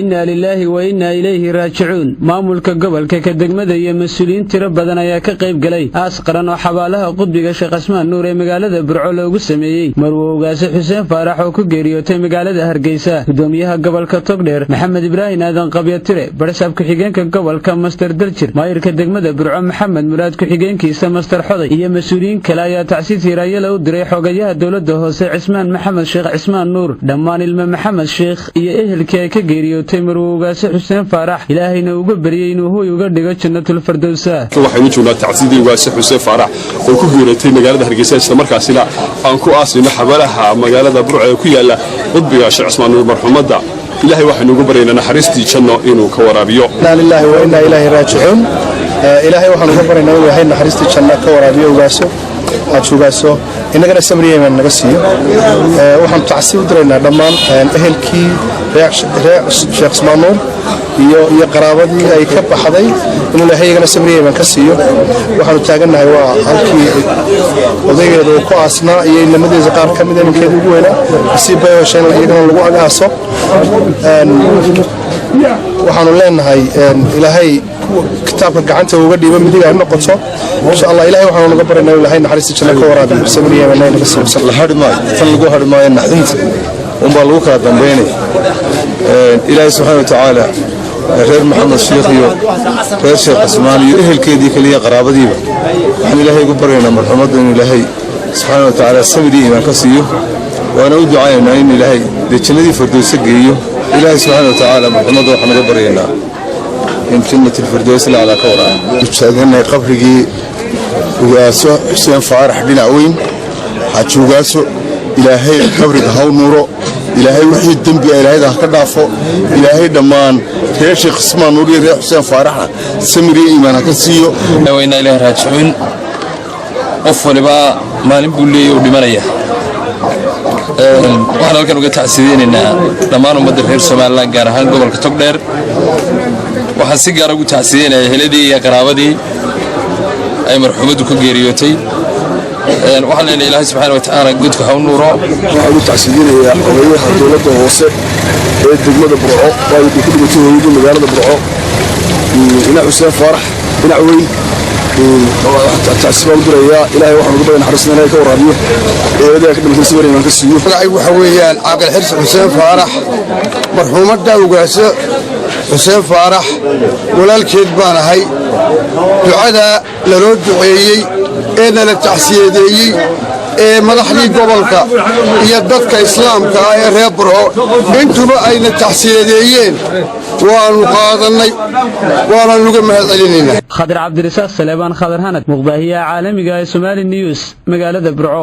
إنا لله وإنا إليه راجعون مامولك قبل كدقمدا iyo mas'uuliyiin tiro badan ayaa ka qayb galay aas qaran oo xabaalaha qudbiga Sheekh Asmaan Nuur ee magaalada Burco loogu sameeyay marwowgaasi Xuseen Faarax oo ku geeriyootay magaalada Hargeysa gudoomiyaha gobolka Togdheer Maxamed Ibrahim Aadan Qabyatire barasab ku xigeenka gobolka Master Daljir maayirka degmada Burco Maxamed Muraad ku xigeenkiisa Master Xoday iyo mas'uuliyiin kale ayaa tacsiis hiirayada u diray xogayaha dawladda hoose Cismaan Maxamed Sheekh Cismaan Nuur dhammaan ilma Maxamed Sheekh iyo ehelkii ay ka geeriyootay marwowgaasi Xuseen Faarax ilaahayna ugu bariyay inuu hooy uga dhigo jannatul firdawsa waxaynu joognaa tacsiidii waasi Xuseen Faarax oo ku geeriyootay magaalada Hargeysa isla markaasina aan ku aasino xabaalaha magaalada Burco ee ku yaala qudbiga Sheekh Cismaan Nuur marxuumada ilaahay waxaynu ugu baryaynaa naxariistii janno inuu ka waraabiyo inna lillahi wa inna ilayhi raaji'uun ilaahay waxaanu ugu baryaynaa inuu yahay naxariistii janno ka waraabiyo ugaaso inagana samriyeena naga siiyo waxaan tacsiib u diraynaa dhammaan ehelkii Sheekh Cismaan Nuur iyo qaraabadii ay ka baxday inuu ilaahay iyagana samriyeena ka siiyo waxaanu taaganahay waa halkii odaygeeda uu ku aasnaa iyo inamadiisa qaar ka mid ah ninkeeda ugu weynaa si bayasheen iyagana lagu agaaso waxaanu leenahay ilaahay kitaabka gacanta uga dhiiba midiga ay noqoto insha Allah ilaahay waxaanu naga barinaa ilaahay naxariista janno ka waraabiyo samriyeena naga siiyo la hadmay tan lagu hadmay naxinta baa lagu kala dambeynay ilaahay subhanahu wa ta'ala reer Maxamed Sheekh iyo reer Sheekh Cismaan iyo ehelkeedii kaliya qaraabadiiba waxaan ilaahay ugu baryaynaa marxuumada in ilaahay subhanahu wa ta'ala samriyeena ka siiyo waana u ducaynaynaa in ilaahay jannadii firdawsa geeyo ilaahay subhanahu wa ta'ala marxuumada waxaan ugu baryaynaa in jannatul firdaws la ala ka waraabiyo sheeganay qabrigii ugaaso Xuseen Faarax dhinac weyn xajugaaso ilaahay qabriga ha nuuro ilaahay wixii dambi ilaahay ka dhaafo ilaahay dhamaan reer Sheekh Cismaan Nuur iyo reer Xuseen Faarax samriye iimaan ka siiyo wayna ilaahay raaji'uun qof waliba maalin buu leeyahay dhimanaya waxaan halkan uga tacsiideynaa dhammaan ummadda reer Soomaaliland gaar ahaan gobolka Togdheer waxaan si gaar ah ugu tacsiideynaa heladii iyo qaraabadii ay marxuumadu ka geeriyootay waxaan leenahay ilaahay subhanahu wa ta'ala gudka ha nuuro waxaan ugu tacsiideynaa xogayaha dawladda hoose ee degmada Burco oo ay ku dhimatay hooyada magaalada Burco ina Xuseen Faarax ina weyn تعسيبه ودريا إلهي وحنا قبل نحرسنا إلهي كورابيه إلهي كده مثل سوري ما كسيو magacay waxa weeyaan caaqil xirsi Xuseen Faarax marxuumada ugaaso Xuseen Faarax walaalkeed baan ahay ducada la loo duceeyay ee la tacsiyadeeyay ee madaxdii gobolka iyo dadka islaamka ah ee reer Burco intuba ayna tacsiyadeeyeen waanu qaadanay waana lagu mahadcelinayna Khadir Cabdirasaaq Salebaan Khadir Hanad muqbaahiya caalamiga ee Somali News magaalada Burco